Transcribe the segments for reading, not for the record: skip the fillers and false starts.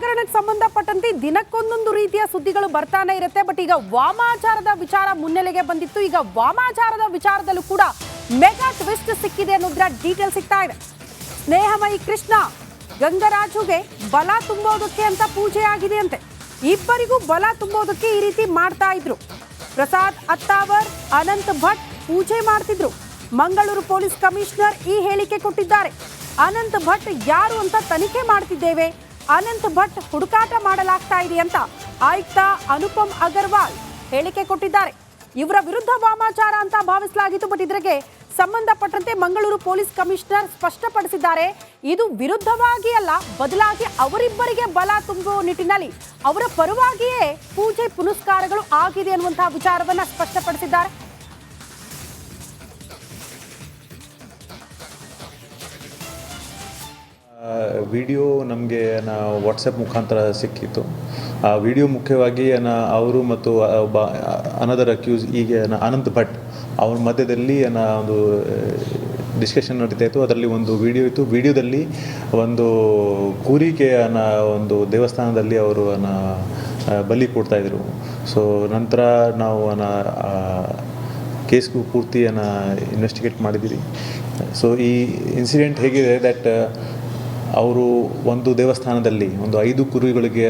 ಹಗರಣಕ್ಕೆ ಸಂಬಂಧಪಟ್ಟಂತೆ ದಿನಕ್ಕೊಂದೊಂದು ರೀತಿಯ ಸುದ್ದಿಗಳು ಬರ್ತಾನೆ ಇರುತ್ತೆ. ಬಟ್ ಈಗ ವಾಮಾಚಾರದ ವಿಚಾರ ಮುನ್ನೆಲೆಗೆ ಬಂದಿತ್ತು. ಈಗ ವಾಮಾಚಾರದ ವಿಚಾರದಲ್ಲೂ ಕೂಡ ಮೆಗಾ ಟ್ವಿಸ್ಟ್ ಸಿಕ್ಕಿದೆ ಅನ್ನೋದ್ರ ಡೀಟೇಲ್ ಸಿಗ್ತಾ ಇದೆ. ಸ್ನೇಹಮಯಿ ಕೃಷ್ಣ ಗಂಗರಾಜುಗೆ ಬಲ ತುಂಬೋದಕ್ಕೆ ಅಂತ ಪೂಜೆ ಆಗಿದೆ ಅಂತೆ. ಇಬ್ಬರಿಗೂ ಬಲ ತುಂಬೋದಕ್ಕೆ ಈ ರೀತಿ ಮಾಡ್ತಾ ಇದ್ರು. ಪ್ರಸಾದ್ ಅತ್ತಾವರ್, ಅನಂತ್ ಭಟ್ ಪೂಜೆ ಮಾಡ್ತಿದ್ರು. ಮಂಗಳೂರು ಪೊಲೀಸ್ ಕಮಿಷನರ್ ಈ ಹೇಳಿಕೆ ಕೊಟ್ಟಿದ್ದಾರೆ. ಅನಂತ್ ಭಟ್ ಯಾರು ಅಂತ ತನಿಖೆ ಮಾಡ್ತಿದ್ದೇವೆ, ಅನಂತ್ ಭಟ್ ಹುಡುಕಾಟ ಮಾಡಲಾಗ್ತಾ ಇದೆ ಅಂತ ಆಯುಕ್ತ ಅನುಪಮ್ ಅಗರ್ವಾಲ್ ಹೇಳಿಕೆ ಕೊಟ್ಟಿದ್ದಾರೆ. ಇವರ ವಿರುದ್ಧ ವಾಮಾಚಾರ ಅಂತ ಭಾವಿಸಲಾಗಿತ್ತು. ಬಟ್ ಇದಕ್ಕೆ ಸಂಬಂಧಪಟ್ಟಂತೆ ಮಂಗಳೂರು ಪೊಲೀಸ್ ಕಮಿಷನರ್ ಸ್ಪಷ್ಟಪಡಿಸಿದ್ದಾರೆ, ಇದು ವಿರುದ್ಧವಾಗಿ ಅಲ್ಲ, ಬದಲಾಗಿ ಅವರಿಬ್ಬರಿಗೆ ಬಲ ತುಂಬುವ ನಿಟ್ಟಿನಲ್ಲಿ ಅವರ ಪರವಾಗಿಯೇ ಪೂಜೆ ಪುನಸ್ಕಾರಗಳು ಆಗಿದೆ ಅನ್ನುವಂತಹ ವಿಚಾರವನ್ನ ಸ್ಪಷ್ಟಪಡಿಸಿದ್ದಾರೆ. ವಿಡಿಯೋ ನಮಗೆ ವಾಟ್ಸಪ್ ಮುಖಾಂತರ ಸಿಕ್ಕಿತ್ತು. ಆ ವಿಡಿಯೋ ಮುಖ್ಯವಾಗಿ ಅವರು ಮತ್ತು ಒಬ್ಬ ಅನದರ್ ಅಕ್ಯೂಸ್ ಈಗ ಅನಂತ್ ಭಟ್ ಅವ್ರ ಮಧ್ಯದಲ್ಲಿ ಒಂದು ಡಿಸ್ಕಷನ್ ನಡೀತಾ ಇತ್ತು. ಅದರಲ್ಲಿ ಒಂದು ವಿಡಿಯೋ ಇತ್ತು. ವಿಡಿಯೋದಲ್ಲಿ ಒಂದು ಕೂರಿಕೆಯ ಒಂದು ದೇವಸ್ಥಾನದಲ್ಲಿ ಅವರು ಬಲಿ ಕೊಡ್ತಾಯಿದ್ರು. ಸೊ ನಂತರ ನಾವು ಕೇಸ್ಗೂ ಪೂರ್ತಿ ಇನ್ವೆಸ್ಟಿಗೇಟ್ ಮಾಡಿದ್ದೀರಿ. ಸೊ ಈ ಇನ್ಸಿಡೆಂಟ್ ಹೇಗಿದೆ ದಟ್ ಅವರು ಒಂದು ದೇವಸ್ಥಾನದಲ್ಲಿ ಒಂದು 5 ಕುರಿಗಳಿಗೆ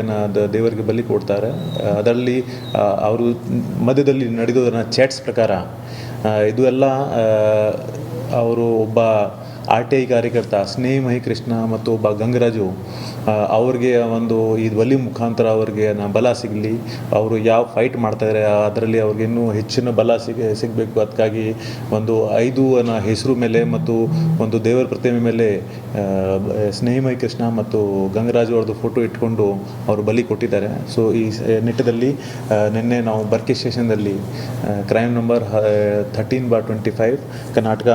ದೇವರಿಗೆ ಬಲಿ ಕೊಡ್ತಾರೆ. ಅದರಲ್ಲಿ ಅವರು ಮಧ್ಯದಲ್ಲಿ ನಡೆದೋದನ್ನ ಚಾಟ್ಸ್ ಪ್ರಕಾರ ಇದು ಎಲ್ಲ ಅವರು ಒಬ್ಬ RTI ಕಾರ್ಯಕರ್ತ ಸ್ನೇಹಮಯಿ ಕೃಷ್ಣ ಮತ್ತು ಒಬ್ಬ ಗಂಗರಾಜು ಅವ್ರಿಗೆ ಒಂದು ಈ ಬಲಿ ಮುಖಾಂತರ ಅವ್ರಿಗೆ ಬಲ ಸಿಗಲಿ, ಅವರು ಯಾವ ಫೈಟ್ ಮಾಡ್ತಾಯಿದ್ದಾರೆ ಅದರಲ್ಲಿ ಅವ್ರಿಗೆ ಇನ್ನೂ ಹೆಚ್ಚಿನ ಬಲ ಸಿಗಬೇಕು. ಅದಕ್ಕಾಗಿ ಒಂದು 5 ಹೆಸರು ಮೇಲೆ ಮತ್ತು ಒಂದು ದೇವರ ಪ್ರತಿಮೆ ಮೇಲೆ ಸ್ನೇಹಮಯಿ ಕೃಷ್ಣ ಮತ್ತು ಗಂಗರಾಜು ಅವ್ರದ್ದು ಫೋಟೋ ಇಟ್ಕೊಂಡು ಅವರು ಬಲಿ ಕೊಟ್ಟಿದ್ದಾರೆ. ಸೊ ಈ ನಿಟ್ಟಿನಲ್ಲಿ ನಿನ್ನೆ ನಾವು ಬರ್ಕಿ ಸ್ಟೇಷನ್ದಲ್ಲಿ crime number 13/25 Karnataka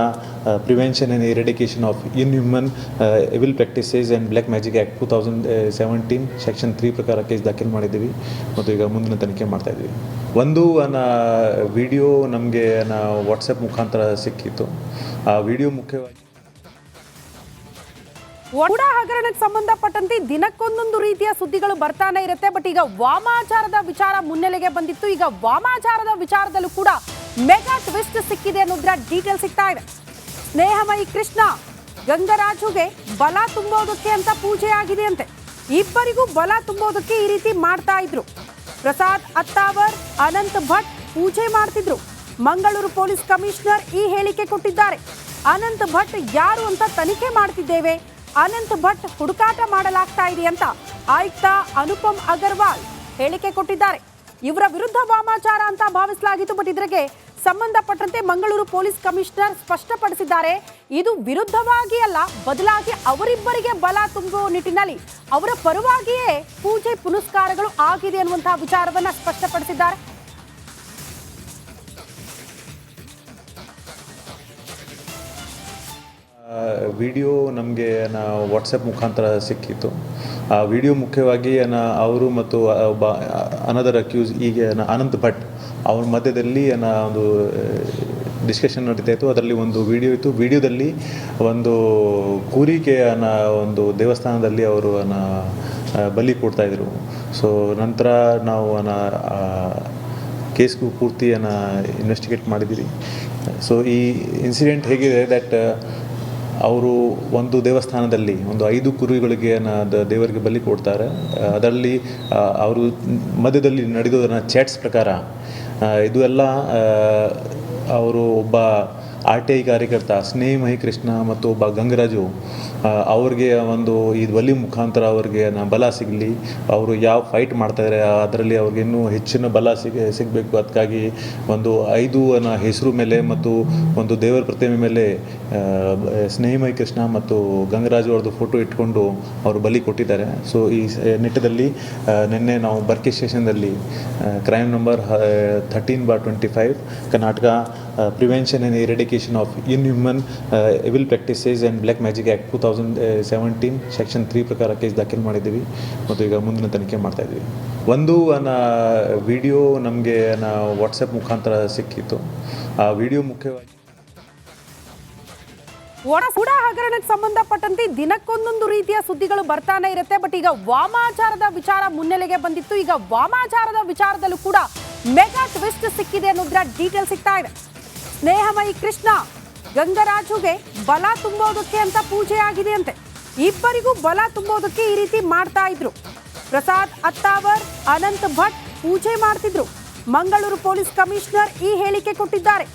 prevention and eradication of inhuman evil practices and black magic act 2017 section 3 ಪ್ರಕಾರ ಕೇಸ್ ದಾಖಲು ಮಾಡಿದ್ದೀವಿ ಮತ್ತು ಈಗ ಮುಂದಿನ ತನಿಖೆ ಮಾಡ್ತಾಯಿದ್ದೀವಿ. ಒಂದು ವಿಡಿಯೋ ನಮಗೆ ವಾಟ್ಸಪ್ ಮುಖಾಂತರ ಸಿಕ್ಕಿತ್ತು. ಆ ವಿಡಿಯೋ ಮುಖ್ಯವಾಗಿ ಹಗರಣಕ್ಕೆ ಸಂಬಂಧಪಟ್ಟಂತೆ ದಿನಕ್ಕೊಂದೊಂದು ರೀತಿಯ ಸುದ್ದಿಗಳು ಬರ್ತಾನೆ ಇರುತ್ತೆ. ಬಟ್ ಈಗ ವಾಮಾಚಾರದ ವಿಚಾರ ಮುನ್ನೆಲೆಗೆ ಬಂದಿತ್ತು. ಈಗ ವಾಮಾಚಾರದ ವಿಚಾರದಲ್ಲೂ ಕೂಡ ಮೆಗಾ ಟ್ವಿಸ್ಟ್ ಸಿಕ್ಕಿದೆ ಅನ್ನೋದ್ರ ಡೀಟೇಲ್ ಸಿಗ್ತಾ ಇದೆ. ಸ್ನೇಹಮಯಿ ಕೃಷ್ಣ ಗಂಗರಾಜುಗೆ ಬಲ ತುಂಬೋದಕ್ಕೆ ಅಂತ ಪೂಜೆ ಆಗಿದೆ ಅಂತೆ. ಇಬ್ಬರಿಗೂ ಬಲ ತುಂಬೋದಕ್ಕೆ ಈ ರೀತಿ ಮಾಡ್ತಾ ಇದ್ರು. ಪ್ರಸಾದ್ ಅತ್ತಾವರ್, ಅನಂತ್ ಭಟ್ ಪೂಜೆ ಮಾಡ್ತಿದ್ರು. ಮಂಗಳೂರು ಪೊಲೀಸ್ ಕಮಿಷನರ್ ಈ ಹೇಳಿಕೆ ಕೊಟ್ಟಿದ್ದಾರೆ. ಅನಂತ್ ಭಟ್ ಯಾರು ಅಂತ ತನಿಖೆ ಮಾಡ್ತಿದ್ದೇವೆ, ಅನಂತ್ ಭಟ್ ಹುಡುಕಾಟ ಮಾಡಲಾಗ್ತಾ ಇದೆ ಅಂತ ಆಯುಕ್ತ ಅನುಪಮ್ ಅಗರ್ವಾಲ್ ಹೇಳಿಕೆ ಕೊಟ್ಟಿದ್ದಾರೆ. ಇವರ ವಿರುದ್ಧ ವಾಮಾಚಾರ ಅಂತ ಭಾವಿಸಲಾಗಿತ್ತು. ಬಟ್ ಇದಕ್ಕೆ ಸಂಬಂಧಪಟ್ಟಂತೆ ಮಂಗಳೂರು ಪೊಲೀಸ್ ಕಮಿಷನರ್ ಸ್ಪಷ್ಟಪಡಿಸಿದ್ದಾರೆ, ಇದು ವಿರುದ್ಧವಾಗಿ ಅಲ್ಲ, ಬದಲಾಗಿ ಅವರಿಬ್ಬರಿಗೆ ಬಲ ತುಂಬುವ ನಿಟ್ಟಿನಲ್ಲಿ ಅವರ ಪರವಾಗಿಯೇ ಪೂಜೆ ಪುನಸ್ಕಾರಗಳು ಆಗಿದೆ ಅನ್ನುವಂತಹ ವಿಚಾರವನ್ನ ಸ್ಪಷ್ಟಪಡಿಸಿದ್ದಾರೆ. ವಿಡಿಯೋ ನಮಗೆ ವಾಟ್ಸಪ್ ಮುಖಾಂತರ ಸಿಕ್ಕಿತ್ತು. ಆ ವಿಡಿಯೋ ಮುಖ್ಯವಾಗಿ ಅವರು ಮತ್ತು ಒಬ್ಬ ಅನದರ್ ಅಕ್ಯೂಸ್ ಈಗ ಅನಂತ್ ಭಟ್ ಅವ್ರ ಮಧ್ಯದಲ್ಲಿ ಒಂದು ಡಿಸ್ಕಷನ್ ನಡೀತಾ ಇತ್ತು. ಅದರಲ್ಲಿ ಒಂದು ವಿಡಿಯೋ ಇತ್ತು. ವಿಡಿಯೋದಲ್ಲಿ ಒಂದು ಕೂರಿಕೆಯ ಒಂದು ದೇವಸ್ಥಾನದಲ್ಲಿ ಅವರು ಬಲಿ ಕೊಡ್ತಾಯಿದ್ರು. ಸೊ ನಂತರ ನಾವು ಕೇಸ್ಗೂ ಪೂರ್ತಿ ಇನ್ವೆಸ್ಟಿಗೇಟ್ ಮಾಡಿದ್ದೀರಿ. ಸೊ ಈ ಇನ್ಸಿಡೆಂಟ್ ಹೇಗಿದೆ ದಟ್ ಅವರು ಒಂದು ದೇವಸ್ಥಾನದಲ್ಲಿ ಒಂದು 5 ಕುರಿಗಳಿಗೆ ದೇವರಿಗೆ ಬಲಿ ಕೊಡ್ತಾರೆ. ಅದರಲ್ಲಿ ಅವರು ಮಧ್ಯದಲ್ಲಿ ನಡೆದೋದನ್ನ ಚಾಟ್ಸ್ ಪ್ರಕಾರ ಇದು ಎಲ್ಲ ಅವರು ಒಬ್ಬ RTI ಕಾರ್ಯಕರ್ತ ಸ್ನೇಹಮಯಿ ಕೃಷ್ಣ ಮತ್ತು ಒಬ್ಬ ಗಂಗರಾಜು ಅವ್ರಿಗೆ ಒಂದು ಈ ಬಲಿ ಮುಖಾಂತರ ಅವ್ರಿಗೆ ಬಲ ಸಿಗಲಿ, ಅವರು ಯಾವ ಫೈಟ್ ಮಾಡ್ತಾಯಿದ್ದಾರೆ ಅದರಲ್ಲಿ ಅವ್ರಿಗೆ ಇನ್ನೂ ಹೆಚ್ಚಿನ ಬಲ ಸಿಗಬೇಕು. ಅದಕ್ಕಾಗಿ ಒಂದು 5 ಹೆಸರು ಮೇಲೆ ಮತ್ತು ಒಂದು ದೇವರ ಪ್ರತಿಮೆ ಮೇಲೆ ಸ್ನೇಹಮಯಿ ಕೃಷ್ಣ ಮತ್ತು ಗಂಗರಾಜು ಅವ್ರದ್ದು ಫೋಟೋ ಇಟ್ಕೊಂಡು ಅವರು ಬಲಿ ಕೊಟ್ಟಿದ್ದಾರೆ. ಸೊ ಈ ನಿಟ್ಟಿನಲ್ಲಿ ನಿನ್ನೆ ನಾವು ಬರ್ಕಿ ಸ್ಟೇಷನ್ದಲ್ಲಿ crime number 13/25 Karnataka prevention and eradication of inhuman evil practices and black magic act 2017 section 3 ಪ್ರಕಾರ ಕೇಸ್ ದಾಖಲು ಮಾಡಿದ್ದೀವಿ ಮತ್ತು ಈಗ ಮುಂದಿನ ತನಿಖೆ ಮಾಡ್ತಾಯಿದ್ದೀವಿ. ಒಂದು ವಿಡಿಯೋ ನಮಗೆ ವಾಟ್ಸಪ್ ಮುಖಾಂತರ ಸಿಕ್ಕಿತ್ತು. ಆ ವಿಡಿಯೋ ಮುಖ್ಯವಾಗಿ ಕೂಡ ಹಗರಣಕ್ಕೆ ಸಂಬಂಧಪಟ್ಟಂತೆ ದಿನಕ್ಕೊಂದೊಂದು ರೀತಿಯ ಸುದ್ದಿಗಳು ಬರ್ತಾನೆ ಇರುತ್ತೆ. ಬಟ್ ಈಗ ವಾಮಾಚಾರದ ವಿಚಾರ ಮುನ್ನೆಲೆಗೆ ಬಂದಿತ್ತು. ಈಗ ವಾಮಾಚಾರದ ವಿಚಾರದಲ್ಲೂ ಕೂಡ ಮೆಗಾ ಟ್ವಿಸ್ಟ್ ಸಿಕ್ಕಿದೆ ಅನ್ನೋದ್ರ ಡೀಟೇಲ್ ಸಿಗ್ತಾ ಇದೆ. ಸ್ನೇಹಮಯಿ ಕೃಷ್ಣ ಗಂಗರಾಜುಗೆ ಬಲ ತುಂಬೋದಕ್ಕೆ ಅಂತ ಪೂಜೆ ಆಗಿದೆ ಅಂತೆ. ಇಬ್ಬರಿಗೂ ಬಲ ತುಂಬೋದಕ್ಕೆ ಈ ರೀತಿ ಮಾಡ್ತಾ ಇದ್ರು. ಪ್ರಸಾದ್ ಅತ್ತಾವರ್, ಅನಂತ್ ಭಟ್ ಪೂಜೆ ಮಾಡ್ತಿದ್ರು. ಮಂಗಳೂರು ಪೊಲೀಸ್ ಕಮಿಷನರ್ ಈ ಹೇಳಿಕೆ ಕೊಟ್ಟಿದ್ದಾರೆ.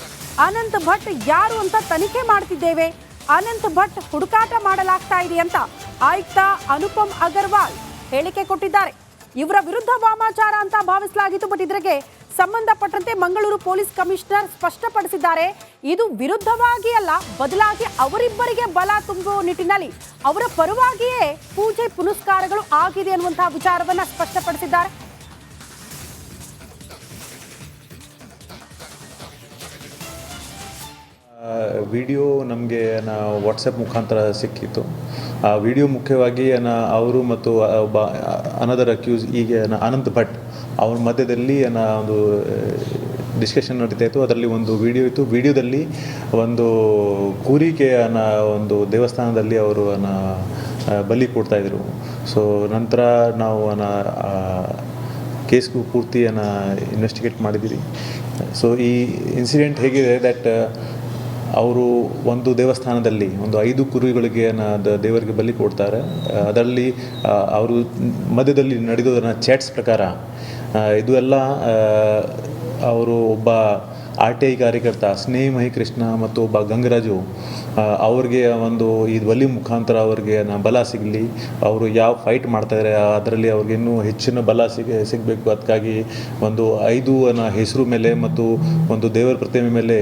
ಅನಂತ್ ಭಟ್ ಯಾರು ಅಂತ ತನಿಖೆ ಮಾಡ್ತಿದ್ದೇವೆ, ಅನಂತ್ ಭಟ್ ಹುಡುಕಾಟ ಮಾಡಲಾಗ್ತಾ ಇದೆ ಅಂತ ಆಯುಕ್ತ ಅನುಪಮ್ ಅಗರ್ವಾಲ್ ಹೇಳಿಕೆ ಕೊಟ್ಟಿದ್ದಾರೆ. ಇವರ ವಿರುದ್ಧ ವಾಮಾಚಾರ ಅಂತ ಭಾವಿಸಲಾಗಿತ್ತು. ಬಟ್ ಇದಕ್ಕೆ ಸಂಬಂಧಪಟ್ಟಂತೆ ಮಂಗಳೂರು ಪೊಲೀಸ್ ಕಮಿಷನರ್ ಸ್ಪಷ್ಟಪಡಿಸಿದ್ದಾರೆ, ಇದು ವಿರುದ್ಧವಾಗಿ ಅಲ್ಲ, ಬದಲಾಗಿ ಅವರಿಬ್ಬರಿಗೆ ಬಲ ತುಂಬುವ ನಿಟ್ಟಿನಲ್ಲಿ ಅವರ ಪರವಾಗಿಯೇ ಪೂಜೆ ಪುನಸ್ಕಾರಗಳು ಆಗಿದೆ ಅನ್ನುವಂತಹ ವಿಚಾರವನ್ನ ಸ್ಪಷ್ಟಪಡಿಸಿದ್ದಾರೆ. ವಿಡಿಯೋ ನಮಗೆ ವಾಟ್ಸಪ್ ಮುಖಾಂತರ ಸಿಕ್ಕಿತ್ತು. ಆ ವಿಡಿಯೋ ಮುಖ್ಯವಾಗಿ ಅವರು ಮತ್ತು ಒಬ್ಬ ಅನದರ್ ಅಕ್ಯೂಸ್ ಈಗ ಅನಂತ್ ಭಟ್ ಅವ್ರ ಮಧ್ಯದಲ್ಲಿ ಒಂದು ಡಿಸ್ಕಷನ್ ನಡೀತಾ ಇತ್ತು. ಅದರಲ್ಲಿ ಒಂದು ವಿಡಿಯೋ ಇತ್ತು. ವಿಡಿಯೋದಲ್ಲಿ ಒಂದು ಕೂರಿಕೆಯ ಒಂದು ದೇವಸ್ಥಾನದಲ್ಲಿ ಅವರು ಬಲಿ ಕೊಡ್ತಾಯಿದ್ರು. ಸೊ ನಂತರ ನಾವು ಕೇಸ್ಗೂ ಪೂರ್ತಿ ಇನ್ವೆಸ್ಟಿಗೇಟ್ ಮಾಡಿದ್ದೀರಿ. ಸೊ ಈ ಇನ್ಸಿಡೆಂಟ್ ಹೇಗಿದೆ ದಟ್ ಅವರು ಒಂದು ದೇವಸ್ಥಾನದಲ್ಲಿ ಒಂದು 5 ಕುರಿಗಳಿಗೆ ದೇವರಿಗೆ ಬಲಿ ಕೊಡ್ತಾರೆ. ಅದರಲ್ಲಿ ಅವರು ಮಧ್ಯದಲ್ಲಿ ನಡೆದೋದನ್ನ ಚಾಟ್ಸ್ ಪ್ರಕಾರ ಇದು ಎಲ್ಲ ಅವರು ಒಬ್ಬ RTI ಕಾರ್ಯಕರ್ತ ಸ್ನೇಹಮಯಿ ಕೃಷ್ಣ ಮತ್ತು ಒಬ್ಬ ಗಂಗರಾಜು ಅವ್ರಿಗೆ ಒಂದು ಈ ಬಲಿ ಮುಖಾಂತರ ಅವ್ರಿಗೆ ಬಲ ಸಿಗಲಿ, ಅವರು ಯಾವ ಫೈಟ್ ಮಾಡ್ತಾಯಿದ್ದಾರೆ ಅದರಲ್ಲಿ ಅವ್ರಿಗೆ ಇನ್ನೂ ಹೆಚ್ಚಿನ ಬಲ ಸಿಗಬೇಕು. ಅದಕ್ಕಾಗಿ ಒಂದು 5 ಹೆಸರು ಮೇಲೆ ಮತ್ತು ಒಂದು ದೇವರ ಪ್ರತಿಮೆ ಮೇಲೆ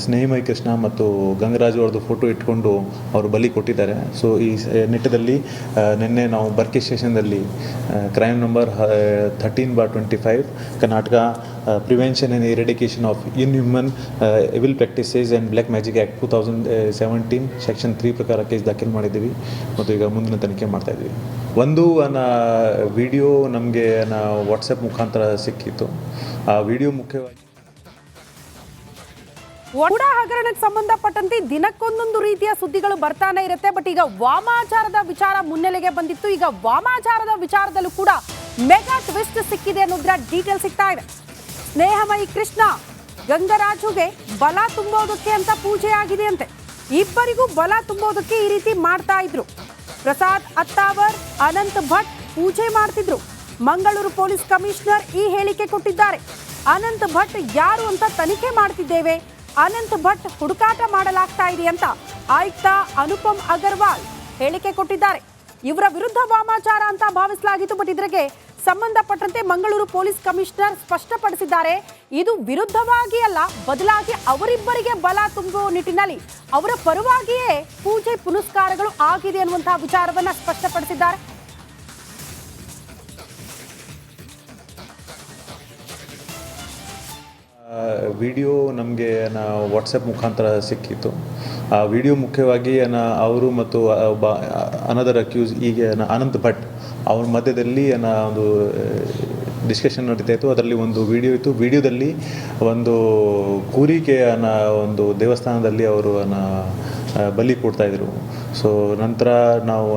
ಸ್ನೇಹಮಯಿ ಕೃಷ್ಣ ಮತ್ತು ಗಂಗರಾಜು ಅವ್ರದ್ದು ಫೋಟೋ ಇಟ್ಕೊಂಡು ಅವರು ಬಲಿ ಕೊಟ್ಟಿದ್ದಾರೆ. ಸೊ ಈ ನಿಟ್ಟಿನಲ್ಲಿ ನಿನ್ನೆ ನಾವು ಬರ್ಕಿ ಸ್ಟೇಷನ್ದಲ್ಲಿ crime number 13/25 Karnataka prevention and eradication of inhuman evil practices and black magic act 2017 section 3 ಪ್ರಕಾರ ಕೇಸ್ ದಾಖಲು ಮಾಡಿದ್ದೀವಿ ಮತ್ತು ಈಗ ಮುಂದಿನ ತನಿಖೆ ಮಾಡ್ತಾಯಿದ್ದೀವಿ. ಒಂದು ವಿಡಿಯೋ ನಮಗೆ ವಾಟ್ಸಪ್ ಮುಖಾಂತರ ಸಿಕ್ಕಿತ್ತು. ಆ ವಿಡಿಯೋ ಮುಖ್ಯವಾಗಿ ಕೂಡ ಹಗರಣಕ್ಕೆ ಸಂಬಂಧಪಟ್ಟಂತೆ ದಿನಕ್ಕೊಂದೊಂದು ರೀತಿಯ ಸುದ್ದಿಗಳು ಬರ್ತಾನೆ ಇರುತ್ತೆ. ಬಟ್ ಈಗ ವಾಮಾಚಾರದ ವಿಚಾರ ಮುನ್ನೆಲೆಗೆ ಬಂದಿತ್ತು. ಈಗ ವಾಮಾಚಾರದ ವಿಚಾರದಲ್ಲೂ ಕೂಡ ಮೆಗಾ ಟ್ವಿಸ್ಟ್ ಸಿಕ್ಕಿದೆ ಅನ್ನೋದ್ರ ಡೀಟೇಲ್ ಸಿಗ್ತಾ ಇದೆ. ಸ್ನೇಹಮಯಿ ಕೃಷ್ಣ ಗಂಗರಾಜುಗೆ ಬಲ ತುಂಬೋದಕ್ಕೆ ಅಂತ ಪೂಜೆ ಆಗಿದೆ ಅಂತೆ. ಇಬ್ಬರಿಗೂ ಬಲ ತುಂಬೋದಕ್ಕೆ ಈ ರೀತಿ ಮಾಡ್ತಾ ಇದ್ರು. ಪ್ರಸಾದ್ ಅತ್ತಾವರ್, ಅನಂತ್ ಭಟ್ ಪೂಜೆ ಮಾಡ್ತಿದ್ರು. ಮಂಗಳೂರು ಪೊಲೀಸ್ ಕಮಿಷನರ್ ಈ ಹೇಳಿಕೆ ಕೊಟ್ಟಿದ್ದಾರೆ. ಅನಂತ್ ಭಟ್ ಯಾರು ಅಂತ ತನಿಖೆ ಮಾಡ್ತಿದ್ದೇವೆ, ಅನಂತ್ ಭಟ್ ಹುಡುಕಾಟ ಮಾಡಲಾಗ್ತಾ ಇದೆ ಅಂತ ಆಯುಕ್ತ ಅನುಪಮ್ ಅಗರ್ವಾಲ್ ಹೇಳಿಕೆ ಕೊಟ್ಟಿದ್ದಾರೆ. ಇವರ ವಿರುದ್ಧ ವಾಮಾಚಾರ ಅಂತ ಭಾವಿಸಲಾಗಿತ್ತು. ಬಟ್ ಇದಕ್ಕೆ ಸಂಬಂಧಪಟ್ಟಂತೆ ಮಂಗಳೂರು ಪೊಲೀಸ್ ಕಮಿಷನರ್ ಸ್ಪಷ್ಟಪಡಿಸಿದ್ದಾರೆ, ಇದು ವಿರುದ್ಧವಾಗಿ ಅಲ್ಲ, ಬದಲಾಗಿ ಅವರಿಬ್ಬರಿಗೆ ಬಲ ತುಂಬುವ ನಿಟ್ಟಿನಲ್ಲಿ ಅವರ ಪರವಾಗಿಯೇ ಪೂಜೆ ಪುನಸ್ಕಾರಗಳು ಆಗಿದೆ ಅನ್ನುವಂತಹ ವಿಚಾರವನ್ನ ಸ್ಪಷ್ಟಪಡಿಸಿದ್ದಾರೆ. ವಿಡಿಯೋ ನಮಗೆ ವಾಟ್ಸಪ್ ಮುಖಾಂತರ ಸಿಕ್ಕಿತ್ತು. ಆ ವಿಡಿಯೋ ಮುಖ್ಯವಾಗಿ ಅವರು ಮತ್ತು ಒಬ್ಬ ಅನದರ್ ಅಕ್ಯೂಸ್ ಈಗ ಅನಂತ್ ಭಟ್ ಅವ್ರ ಮಧ್ಯದಲ್ಲಿ ಒಂದು ಡಿಸ್ಕಷನ್ ನಡೀತಾ ಇತ್ತು. ಅದರಲ್ಲಿ ಒಂದು ವಿಡಿಯೋ ಇತ್ತು. ವಿಡಿಯೋದಲ್ಲಿ ಒಂದು ಕೂರಿಕೆಯ ಒಂದು ದೇವಸ್ಥಾನದಲ್ಲಿ ಅವರು ಬಲಿ ಕೊಡ್ತಾಯಿದ್ರು. ಸೊ ನಂತರ ನಾವು